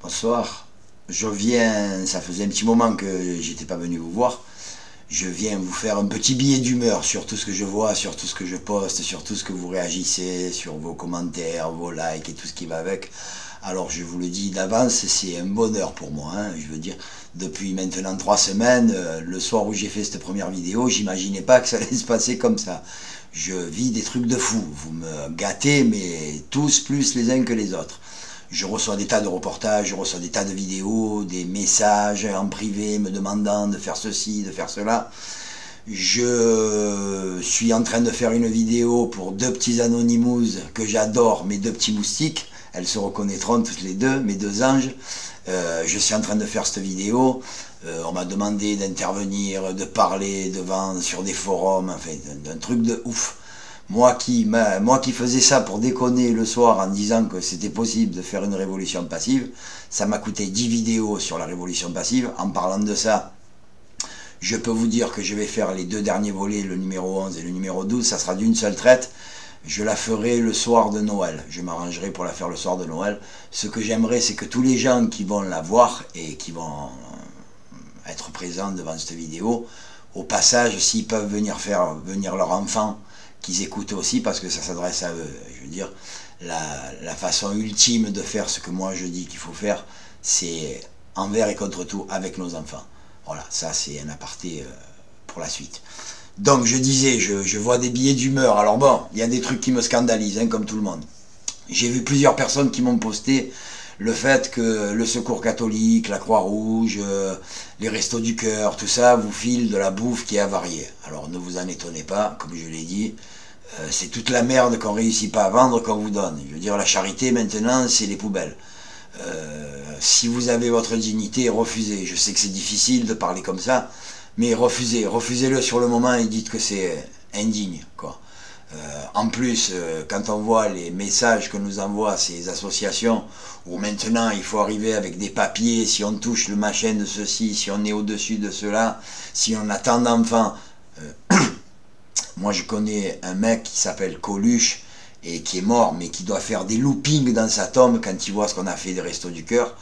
Bonsoir. Je viens, ça faisait un petit moment que j'étais pas venu vous voir. Je viens vous faire un petit billet d'humeur sur tout ce que je vois, sur tout ce que je poste, sur tout ce que vous réagissez, sur vos commentaires, vos likes et tout ce qui va avec. Alors je vous le dis d'avance, c'est un bonheur pour moi, hein. Je veux dire, depuis maintenant 3 semaines, le soir où j'ai fait cette première vidéo, j'imaginais pas que ça allait se passer comme ça. Je vis des trucs de fou. Vous me gâtez, mais tous plus les uns que les autres. Je reçois des tas de reportages, je reçois des tas de vidéos, des messages en privé me demandant de faire ceci, de faire cela. Je suis en train de faire une vidéo pour deux petits Anonymous que j'adore, mes deux petits moustiques. Elles se reconnaîtront toutes les deux, mes deux anges. Je suis en train de faire cette vidéo. On m'a demandé d'intervenir, de parler devant, sur des forums, enfin, d'un truc de ouf. Moi qui faisais ça pour déconner le soir en disant que c'était possible de faire une révolution passive, ça m'a coûté 10 vidéos sur la révolution passive. En parlant de ça, je peux vous dire que je vais faire les deux derniers volets, le numéro 11 et le numéro 12, ça sera d'une seule traite. Je la ferai le soir de Noël. Je m'arrangerai pour la faire le soir de Noël. Ce que j'aimerais, c'est que tous les gens qui vont la voir et qui vont être présents devant cette vidéo, au passage, s'ils peuvent venir leur enfant, qu'ils écoutent aussi, parce que ça s'adresse à eux. Je veux dire, la façon ultime de faire ce que moi je dis qu'il faut faire, c'est envers et contre tout avec nos enfants. Voilà, ça c'est un aparté pour la suite. Donc je disais, je vois des billets d'humeur. Alors bon, il y a des trucs qui me scandalisent, hein, comme tout le monde. J'ai vu plusieurs personnes qui m'ont posté le fait que le Secours catholique, la Croix-Rouge, les Restos du Cœur, tout ça vous file de la bouffe qui est avariée. Alors ne vous en étonnez pas, comme je l'ai dit, c'est toute la merde qu'on ne réussit pas à vendre qu'on vous donne. Je veux dire, la charité maintenant, c'est les poubelles. Si vous avez votre dignité, refusez. Je sais que c'est difficile de parler comme ça, mais refusez. Refusez-le sur le moment et dites que c'est indigne, quoi. En plus, quand on voit les messages que nous envoient ces associations, où maintenant il faut arriver avec des papiers, si on touche le machin de ceci, si on est au-dessus de cela, si on a tant d'enfants. Moi je connais un mec qui s'appelle Coluche, et qui est mort, mais qui doit faire des loopings dans sa tombe quand il voit ce qu'on a fait des Restos du Cœur.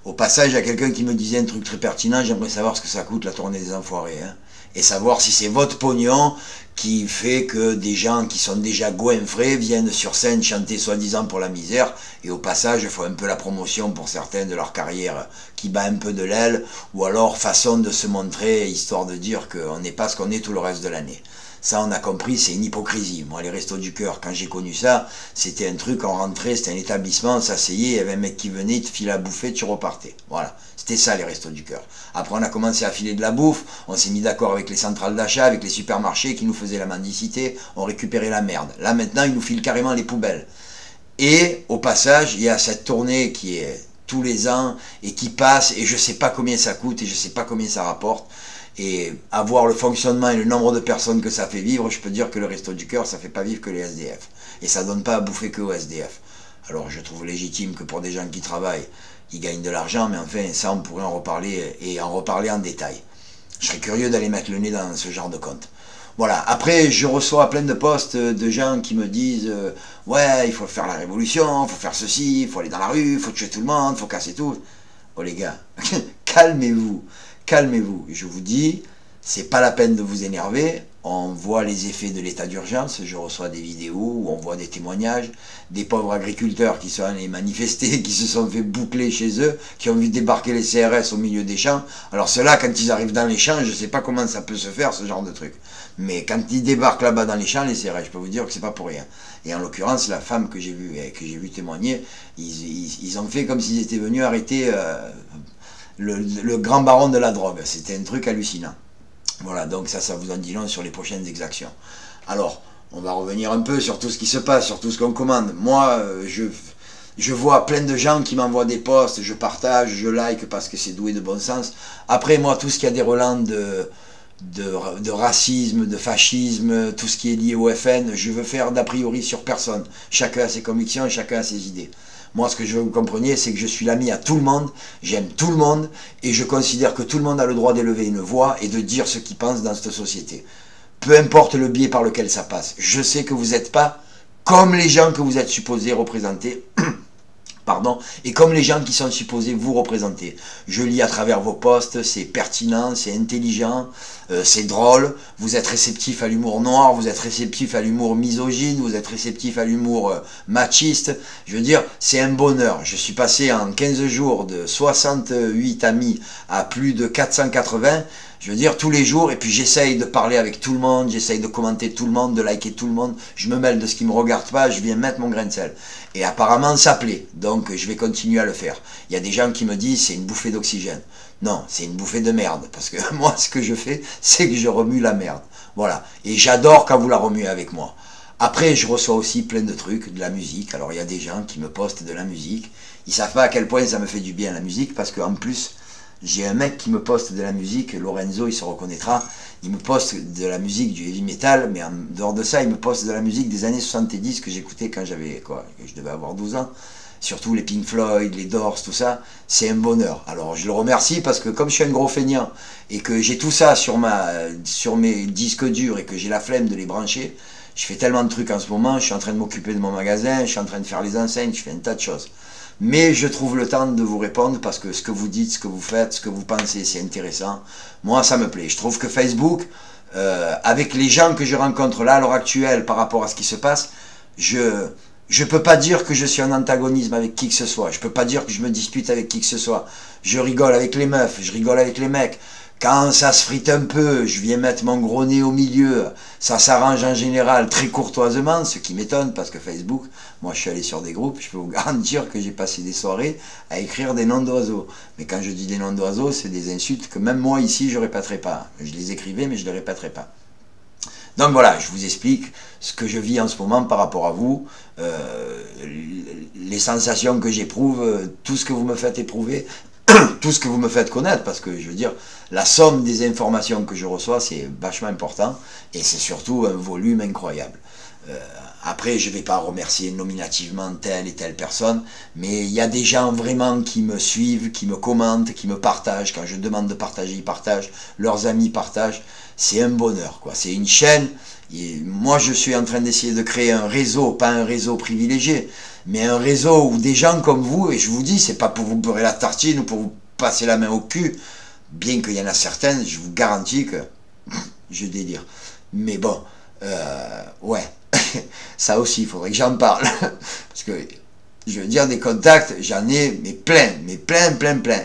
Au passage, il y a quelqu'un qui me disait un truc très pertinent, j'aimerais savoir ce que ça coûte la tournée des enfoirés, hein, et savoir si c'est votre pognon qui fait que des gens qui sont déjà goinfrés viennent sur scène chanter soi-disant pour la misère, et au passage, il faut un peu la promotion pour certains de leur carrière qui bat un peu de l'aile, ou alors façon de se montrer, histoire de dire qu'on n'est pas ce qu'on est tout le reste de l'année. Ça, on a compris, c'est une hypocrisie. Moi, les Restos du Cœur, quand j'ai connu ça, c'était un truc, on rentrait, c'était un établissement, on s'asseyait, il y avait un mec qui venait, il te filait à bouffer, tu repartais. Voilà, c'était ça, les Restos du Cœur. Après, on a commencé à filer de la bouffe, on s'est mis d'accord avec les centrales d'achat, avec les supermarchés qui nous faisaient la mendicité, on récupérait la merde. Là, maintenant, ils nous filent carrément les poubelles. Et, au passage, il y a cette tournée qui est tous les ans, et qui passe, et je sais pas combien ça coûte, et je sais pas combien ça rapporte. Et avoir le fonctionnement et le nombre de personnes que ça fait vivre, je peux dire que le Resto du Cœur, ça fait pas vivre que les SDF. Et ça donne pas à bouffer que aux SDF. Alors je trouve légitime que pour des gens qui travaillent, ils gagnent de l'argent, mais enfin, ça on pourrait en reparler, et en reparler en détail. Je serais curieux d'aller mettre le nez dans ce genre de compte. Voilà, après je reçois plein de posts de gens qui me disent ouais, il faut faire la révolution, il faut faire ceci, il faut aller dans la rue, il faut tuer tout le monde, il faut casser tout. Oh les gars, calmez-vous. Calmez-vous, je vous dis, c'est pas la peine de vous énerver, on voit les effets de l'état d'urgence, je reçois des vidéos où on voit des témoignages, des pauvres agriculteurs qui sont allés manifester, qui se sont fait boucler chez eux, qui ont vu débarquer les CRS au milieu des champs. Alors ceux-là, quand ils arrivent dans les champs, je sais pas comment ça peut se faire, ce genre de truc. Mais quand ils débarquent là-bas dans les champs, les CRS, je peux vous dire que c'est pas pour rien. Et en l'occurrence, la femme que j'ai vue témoigner, ils ont fait comme s'ils étaient venus arrêter le grand baron de la drogue. C'était un truc hallucinant. Voilà, donc ça vous en dit long sur les prochaines exactions. Alors, on va revenir un peu sur tout ce qui se passe, sur tout ce qu'on commande. Moi, je vois plein de gens qui m'envoient des posts, je partage, je like parce que c'est doué de bon sens. Après, moi, tout ce qui a des relents de racisme, de fascisme, tout ce qui est lié au FN, je veux faire d'a priori sur personne. Chacun a ses convictions et chacun a ses idées. Moi, ce que je veux que vous compreniez, c'est que je suis l'ami à tout le monde, j'aime tout le monde, et je considère que tout le monde a le droit d'élever une voix et de dire ce qu'il pense dans cette société. Peu importe le biais par lequel ça passe. Je sais que vous n'êtes pas comme les gens que vous êtes supposés représenter. Pardon, et comme les gens qui sont supposés vous représenter. Je lis à travers vos posts, c'est pertinent, c'est intelligent, c'est drôle, vous êtes réceptif à l'humour noir, vous êtes réceptif à l'humour misogyne, vous êtes réceptif à l'humour machiste. Je veux dire, c'est un bonheur. Je suis passé en 15 jours de 68 amis à plus de 480. Je veux dire, tous les jours, et puis j'essaye de parler avec tout le monde, j'essaye de commenter tout le monde, de liker tout le monde, je me mêle de ce qui ne me regarde pas, je viens mettre mon grain de sel. Et apparemment, ça plaît, donc je vais continuer à le faire. Il y a des gens qui me disent, c'est une bouffée d'oxygène. Non, c'est une bouffée de merde, parce que moi, ce que je fais, c'est que je remue la merde. Voilà, et j'adore quand vous la remuez avec moi. Après, je reçois aussi plein de trucs, de la musique. Alors, il y a des gens qui me postent de la musique. Ils ne savent pas à quel point ça me fait du bien, la musique, parce qu'en plus... J'ai un mec qui me poste de la musique, Lorenzo, il se reconnaîtra, il me poste de la musique du heavy metal, mais en dehors de ça, il me poste de la musique des années 70 que j'écoutais quand j'avais, quoi, je devais avoir 12 ans. Surtout les Pink Floyd, les Doors, tout ça, c'est un bonheur. Alors je le remercie parce que comme je suis un gros feignant et que j'ai tout ça sur mes disques durs et que j'ai la flemme de les brancher, je fais tellement de trucs en ce moment, je suis en train de m'occuper de mon magasin, je suis en train de faire les enseignes, je fais un tas de choses. Mais je trouve le temps de vous répondre parce que ce que vous dites, ce que vous faites, ce que vous pensez, c'est intéressant. Moi, ça me plaît. Je trouve que Facebook, avec les gens que je rencontre là à l'heure actuelle par rapport à ce qui se passe, je peux pas dire que je suis en antagonisme avec qui que ce soit. Je peux pas dire que je me dispute avec qui que ce soit. Je rigole avec les meufs, je rigole avec les mecs. Quand ça se frite un peu, je viens mettre mon gros nez au milieu. Ça s'arrange en général très courtoisement, ce qui m'étonne parce que Facebook, moi je suis allé sur des groupes, je peux vous garantir que j'ai passé des soirées à écrire des noms d'oiseaux. Mais quand je dis des noms d'oiseaux, c'est des insultes que même moi ici je répéterai pas. Je les écrivais mais je ne les répéterai pas. Donc voilà, je vous explique ce que je vis en ce moment par rapport à vous, les sensations que j'éprouve, tout ce que vous me faites éprouver, tout ce que vous me faites connaître, parce que je veux dire, la somme des informations que je reçois, c'est vachement important, et c'est surtout un volume incroyable. Après, je ne vais pas remercier nominativement telle et telle personne, mais il y a des gens vraiment qui me suivent, qui me commentent, qui me partagent. Quand je demande de partager, ils partagent, leurs amis partagent. C'est un bonheur, quoi. C'est une chaîne. Et moi, je suis en train d'essayer de créer un réseau, pas un réseau privilégié, mais un réseau où des gens comme vous, et je vous dis, c'est pas pour vous beurrer la tartine ou pour vous passer la main au cul, bien qu'il y en a certaines, je vous garantis que je délire. Mais bon, ouais, ça aussi, il faudrait que j'en parle. Parce que, je veux dire, des contacts, j'en ai, mais plein.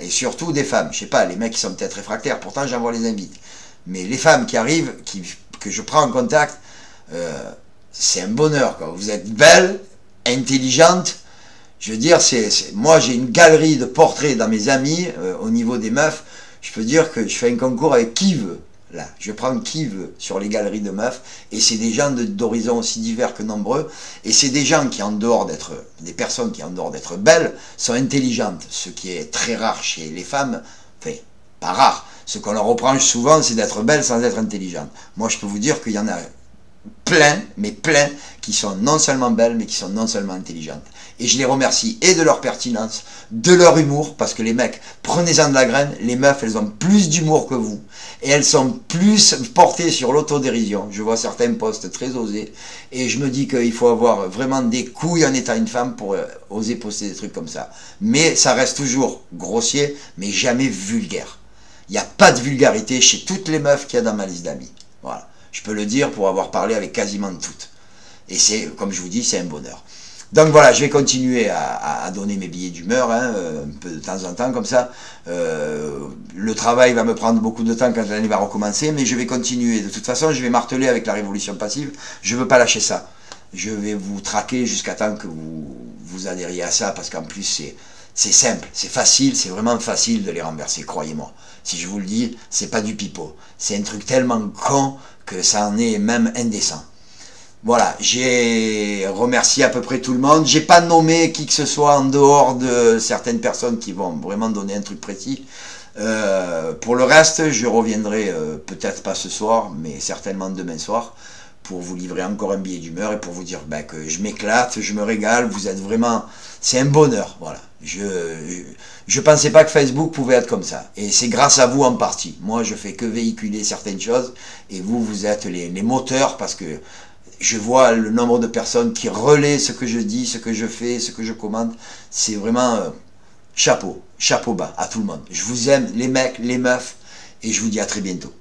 Et surtout des femmes. Je sais pas, les mecs qui sont peut-être réfractaires, pourtant j'envoie les invites. Mais les femmes qui arrivent, que je prends en contact, c'est un bonheur, quoi. Vous êtes belle, intelligente. Je veux dire, moi j'ai une galerie de portraits dans mes amis, au niveau des meufs. Je peux dire que je fais un concours avec qui veut. Là, je prends qui veut sur les galeries de meufs, et c'est des gens d'horizons aussi divers que nombreux, et c'est des gens qui, en dehors d'être, des personnes qui, en dehors d'être belles, sont intelligentes, ce qui est très rare chez les femmes, enfin, pas rare. Ce qu'on leur reproche souvent, c'est d'être belles sans être intelligentes. Moi, je peux vous dire qu'il y en a plein, mais plein, qui sont non seulement belles, mais qui sont non seulement intelligentes. Et je les remercie et de leur pertinence, de leur humour, parce que les mecs, prenez-en de la graine, les meufs, elles ont plus d'humour que vous, et elles sont plus portées sur l'autodérision. Je vois certains posts très osés, et je me dis qu'il faut avoir vraiment des couilles en étant une femme pour oser poster des trucs comme ça. Mais ça reste toujours grossier, mais jamais vulgaire. Il n'y a pas de vulgarité chez toutes les meufs qu'il y a dans ma liste d'amis. Voilà. Je peux le dire pour avoir parlé avec quasiment toutes. Et c'est, comme je vous dis, c'est un bonheur. Donc voilà, je vais continuer à donner mes billets d'humeur, hein, un peu de temps en temps comme ça. Le travail va me prendre beaucoup de temps quand l'année va recommencer, mais je vais continuer. De toute façon, je vais marteler avec la révolution passive. Je ne veux pas lâcher ça. Je vais vous traquer jusqu'à temps que vous adhériez à ça, parce qu'en plus, c'est simple, c'est facile, c'est vraiment facile de les renverser, croyez-moi. Si je vous le dis, c'est pas du pipeau. C'est un truc tellement con que ça en est même indécent. Voilà, j'ai remercié à peu près tout le monde. J'ai pas nommé qui que ce soit en dehors de certaines personnes qui vont vraiment donner un truc précis. Pour le reste, je reviendrai peut-être pas ce soir, mais certainement demain soir, pour vous livrer encore un billet d'humeur et pour vous dire que je m'éclate, je me régale, vous êtes vraiment... C'est un bonheur, voilà. Je pensais pas que Facebook pouvait être comme ça. Et c'est grâce à vous en partie. Moi, je fais que véhiculer certaines choses, et vous êtes les moteurs, parce que je vois le nombre de personnes qui relaient ce que je dis, ce que je fais, ce que je commente. C'est vraiment chapeau bas à tout le monde. Je vous aime, les mecs, les meufs, et je vous dis à très bientôt.